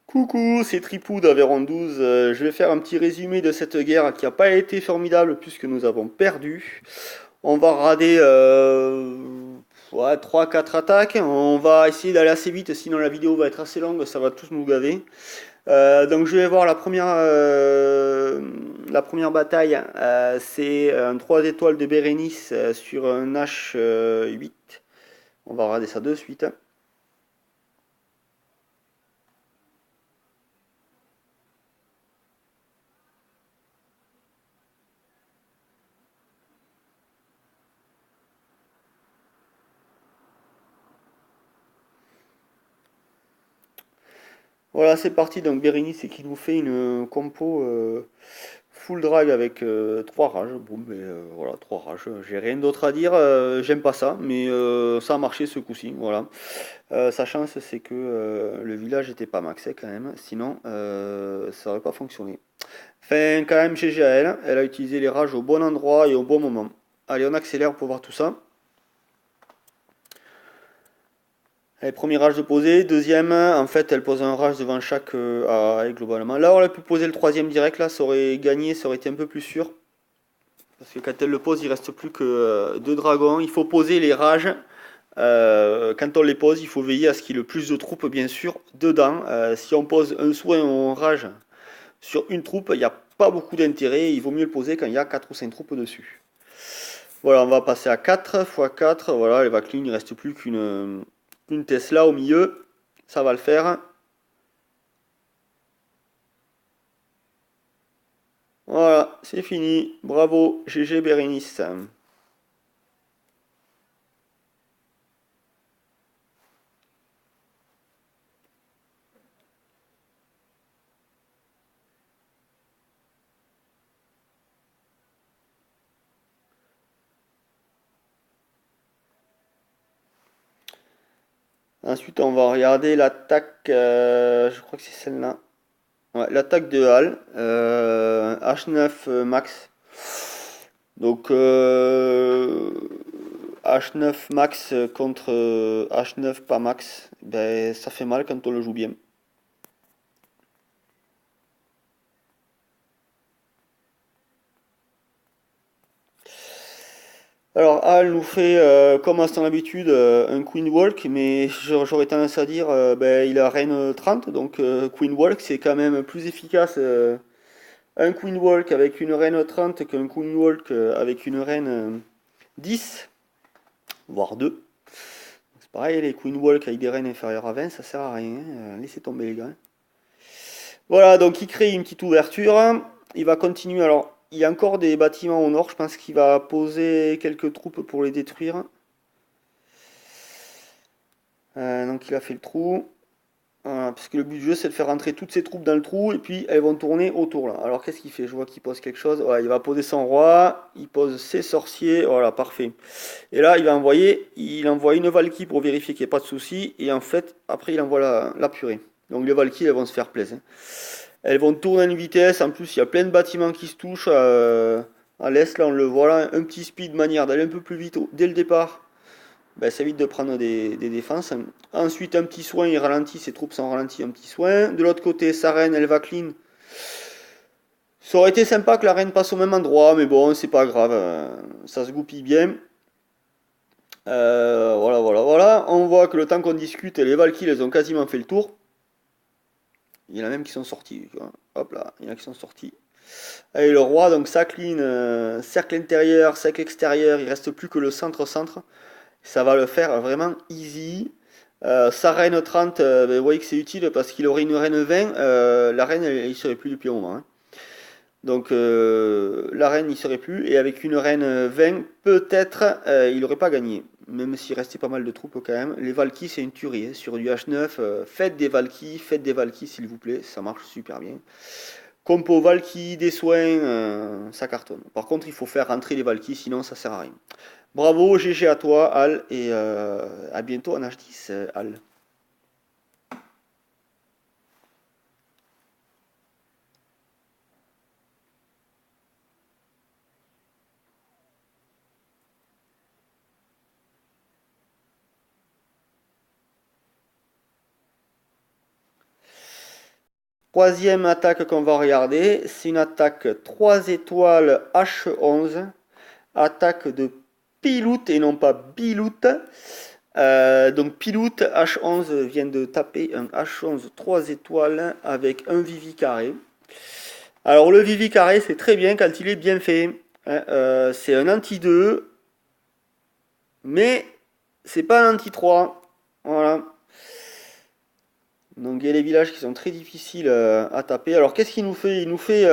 Coucou, c'est Tripou d'Aveyron 12. Je vais faire un petit résumé de cette guerre qui n'a pas été formidable puisque nous avons perdu. On va rader ouais, 3-4 attaques. On va essayer d'aller assez vite, sinon la vidéo va être assez longue, ça va tous nous gaver. Donc je vais voir la première bataille. C'est un 3 étoiles de Bérénice sur un H8. On va regarder ça de suite. Voilà, c'est parti. Donc Bérénice, c'est qui nous fait une compo full drag avec 3 rages. Bon, mais voilà, 3 rages. J'ai rien d'autre à dire. J'aime pas ça, mais ça a marché ce coup-ci. Voilà. Sa chance, c'est que le village était pas maxé quand même. Sinon, ça aurait pas fonctionné. Enfin, quand même, GG à elle. Elle a utilisé les rages au bon endroit et au bon moment. Allez, on accélère pour voir tout ça. Allez, premier rage de poser, deuxième, en fait elle pose un rage devant chaque globalement. Là on aurait pu poser le troisième direct, là ça aurait gagné, ça aurait été un peu plus sûr. Parce que quand elle le pose, il reste plus que deux dragons. Il faut poser les rages. Quand on les pose, il faut veiller à ce qu'il y ait le plus de troupes bien sûr dedans. Si on pose un soin ou un rage sur une troupe, il n'y a pas beaucoup d'intérêt. Il vaut mieux le poser quand il y a 4 ou 5 troupes dessus. Voilà, on va passer à 4 x 4. Voilà, les Vaclin, il ne reste plus qu'une Tesla au milieu. Ça va le faire. Voilà, c'est fini. Bravo, GG Bérénice. Ensuite, on va regarder l'attaque. Je crois que c'est celle-là. Ouais, l'attaque de Hal. H9 max. Donc, H9 max contre H9 pas max. Ben, ça fait mal quand on le joue bien. Alors, Hal nous fait, comme à son habitude, un Queen Walk, mais j'aurais tendance à dire, ben, il a Reine 30, donc Queen Walk, c'est quand même plus efficace. Un Queen Walk avec une Reine 30 qu'un Queen Walk avec une Reine 10, voire 2. C'est pareil, les Queen Walk avec des Reines inférieures à 20, ça sert à rien, hein, laissez tomber les gars. Voilà, donc il crée une petite ouverture. Il va continuer. Alors, il y a encore des bâtiments au nord. Je pense qu'il va poser quelques troupes pour les détruire. Donc il a fait le trou. Voilà, parce que le but du jeu c'est de faire rentrer toutes ces troupes dans le trou et puis elles vont tourner autour là. Alors qu'est-ce qu'il fait? Je vois qu'il pose quelque chose. Voilà, il va poser son roi, il pose ses sorciers. Voilà, parfait. Et là il envoie une Valkyrie pour vérifier qu'il n'y ait pas de souci. Et en fait, après il envoie la purée. Donc les Valkyries elles vont se faire plaisir. Elles vont tourner à une vitesse. En plus, il y a plein de bâtiments qui se touchent. À l'est, là, on le voit là. Un petit speed de manière d'aller un peu plus vite dès le départ. Ben, ça évite de prendre des défenses. Ensuite, un petit soin, il ralentit. Ses troupes sont ralenties. Un petit soin. De l'autre côté, sa reine, elle va clean. Ça aurait été sympa que la reine passe au même endroit, mais bon, c'est pas grave. Ça se goupille bien. Voilà, voilà, voilà. On voit que le temps qu'on discute, les Valkyries, elles ont quasiment fait le tour. Il y en a même qui sont sortis. Hop là, il y en a qui sont sortis. Allez, le roi, donc s'incline, cercle intérieur, cercle extérieur, il reste plus que le centre-centre. Ça va le faire vraiment easy. Sa reine 30, ben, vous voyez que c'est utile parce qu'il aurait une reine 20, la reine il serait plus depuis un moment, hein. Donc la reine il serait plus, et avec une reine 20, peut-être il n'aurait pas gagné. Même s'il restait pas mal de troupes quand même. Les Valkyries c'est une tuerie, hein. Sur du H9, faites des Valkyries s'il vous plaît, ça marche super bien. Compo Valky, des soins, ça cartonne. Par contre, il faut faire rentrer les Valky, sinon ça sert à rien. Bravo, GG à toi, Al, et à bientôt en H10, Al. Troisième attaque qu'on va regarder, c'est une attaque 3 étoiles H11. Attaque de Piloute et non pas Biloute. Donc Piloute H11 vient de taper un H11 3 étoiles avec un Vivi carré. Alors le Vivi carré c'est très bien quand il est bien fait. C'est un anti-2, mais c'est pas un anti-3. Voilà. Donc il y a des villages qui sont très difficiles à taper. Alors qu'est-ce qu'il nous fait? Il nous fait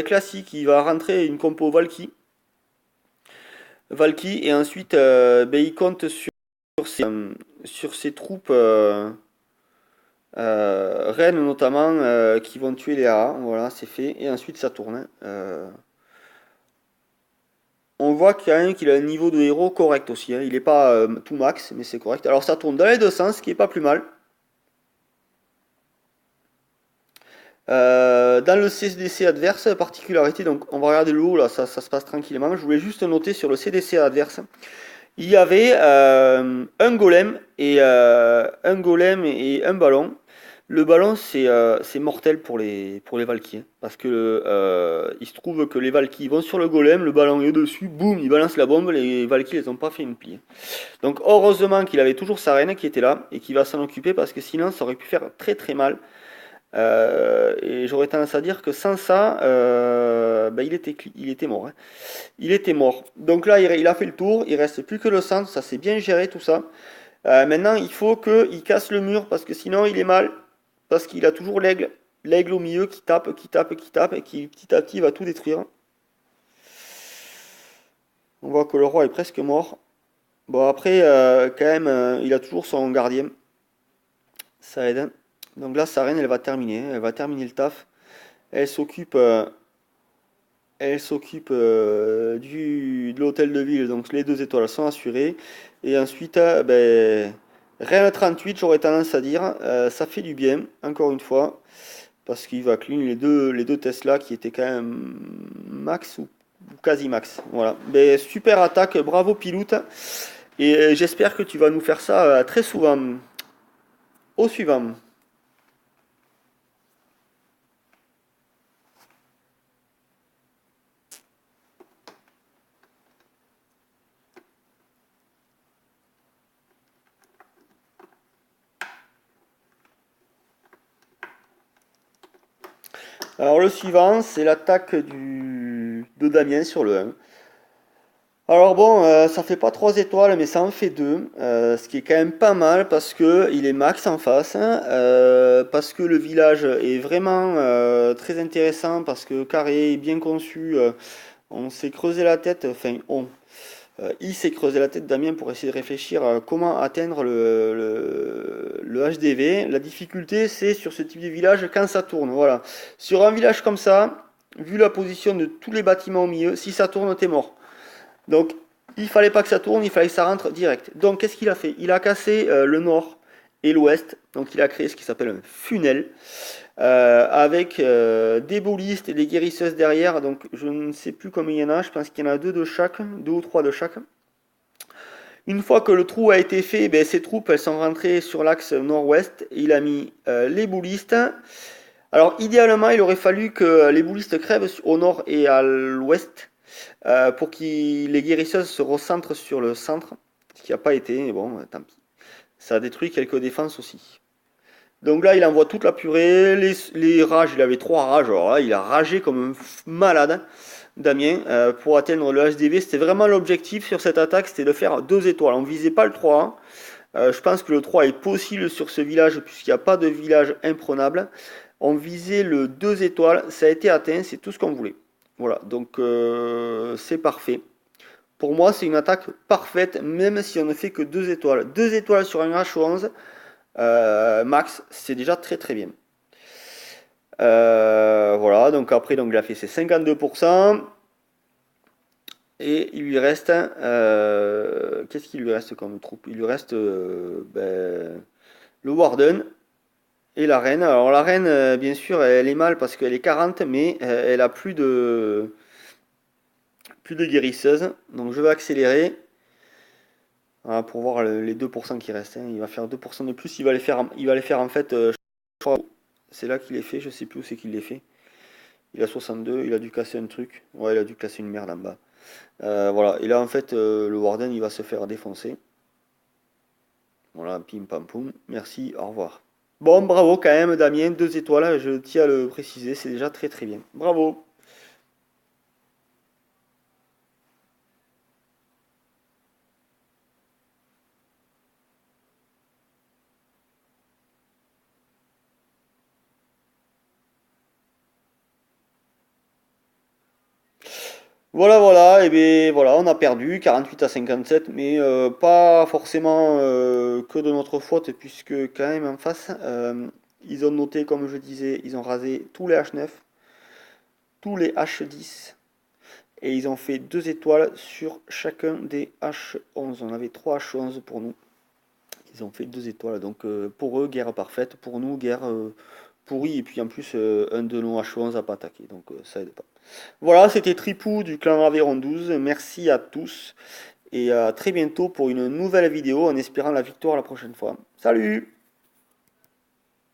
classique, il va rentrer une compo Valky et ensuite il compte sur ses troupes reines notamment qui vont tuer les AA. Voilà, c'est fait. Et ensuite ça tourne, hein. On voit quand même qu'il a un niveau de héros correct aussi, hein. Il n'est pas tout max, mais c'est correct. Alors ça tourne dans les deux sens, ce qui est pas plus mal. Dans le CDC adverse, particularité, donc on va regarder le haut là, ça se passe tranquillement. Je voulais juste noter sur le CDC adverse, il y avait un golem et un ballon. Le ballon c'est mortel pour les Valkyries, hein, parce que il se trouve que les Valkyries vont sur le golem, le ballon est dessus, boum, il balance la bombe, les Valkyries elles ont pas fait une plie. Donc heureusement qu'il avait toujours sa reine qui était là et qui va s'en occuper parce que sinon ça aurait pu faire très très mal. Et j'aurais tendance à dire que sans ça, il était mort, hein. Il était mort. Donc là, il a fait le tour, il reste plus que le centre, ça s'est bien géré tout ça. Maintenant, il faut qu'il casse le mur parce que sinon il est mal, parce qu'il a toujours l'aigle au milieu qui tape, qui tape, qui tape, et qui petit à petit va tout détruire. On voit que le roi est presque mort. Bon, après, quand même, il a toujours son gardien. Ça aide, hein. Donc là, sa reine, elle va terminer le taf. Elle s'occupe de l'hôtel de ville, donc les 2 étoiles sont assurées. Et ensuite, Reine 38, j'aurais tendance à dire, ça fait du bien, encore une fois, parce qu'il va clean les deux Tesla qui étaient quand même max ou quasi max. Voilà. Super attaque, bravo Piloute. Et j'espère que tu vas nous faire ça très souvent. Au suivant. Alors le suivant, c'est l'attaque de Damien sur le 1. Alors bon, ça fait pas 3 étoiles, mais ça en fait 2, ce qui est quand même pas mal parce que il est max en face, hein, parce que le village est vraiment très intéressant, parce que carré, est bien conçu, on s'est creusé la tête, enfin il s'est creusé la tête Damien pour essayer de réfléchir à comment atteindre le HDV. La difficulté c'est sur ce type de village quand ça tourne, voilà. Sur un village comme ça, vu la position de tous les bâtiments au milieu, si ça tourne t'es mort. Donc, il fallait pas que ça tourne, il fallait que ça rentre direct. Donc, qu'est-ce qu'il a fait? Il a cassé le nord et l'ouest. Donc, il a créé ce qui s'appelle un funnel avec des ballistes et des guérisseuses derrière. Donc, je ne sais plus combien il y en a. Je pense qu'il y en a 2 de chaque, 2 ou 3 de chaque. Une fois que le trou a été fait, ces troupes elles sont rentrées sur l'axe nord-ouest. Il a mis les ballistes. Alors, idéalement, il aurait fallu que les ballistes crèvent au nord et à l'ouest pour que les guérisseuses se recentrent sur le centre, ce qui n'a pas été, mais bon, tant pis. Ça a détruit quelques défenses aussi. Donc là, il envoie toute la purée, les rages, il avait 3 rages, alors là, il a ragé comme un malade, Damien, pour atteindre le HDV. C'était vraiment l'objectif sur cette attaque, c'était de faire 2 étoiles. On ne visait pas le 3. Je pense que le 3 est possible sur ce village, puisqu'il n'y a pas de village imprenable. On visait le 2 étoiles, ça a été atteint, c'est tout ce qu'on voulait. Voilà, donc c'est parfait. Pour moi, c'est une attaque parfaite, même si on ne fait que 2 étoiles. 2 étoiles sur un H11, max, c'est déjà très très bien. Voilà, donc après, donc, il a fait ses 52%. Et il lui reste, qu'est-ce qu'il lui reste comme troupe? Il lui reste le Warden et la reine. Alors la reine, bien sûr, elle est mal parce qu'elle est 40, mais elle a plus de guérisseuse. Donc je vais accélérer, voilà, pour voir les 2% qui restent, hein. Il va faire 2% de plus. Il va les faire en fait, je crois, c'est là qu'il est fait, je sais plus où c'est qu'il l'est fait. Il a 62, il a dû casser un truc. Ouais, il a dû casser une merde en bas. Voilà, et là en fait, le Warden il va se faire défoncer. Voilà, pim pam poum. Merci, au revoir. Bon, bravo quand même, Damien, 2 étoiles, je tiens à le préciser, c'est déjà très très bien. Bravo. Voilà, voilà, et bien voilà, on a perdu 48 à 57, mais pas forcément que de notre faute, puisque quand même en face, ils ont noté, comme je disais, ils ont rasé tous les H9, tous les H10, et ils ont fait 2 étoiles sur chacun des H11. On avait 3 H11 pour nous, ils ont fait 2 étoiles, donc pour eux, guerre parfaite, pour nous, guerre pourrie, et puis en plus, un de nos H11 n'a pas attaqué, donc ça aide pas. Voilà, c'était Tripou du clan Aveyron 12. Merci à tous et à très bientôt pour une nouvelle vidéo en espérant la victoire la prochaine fois. Salut!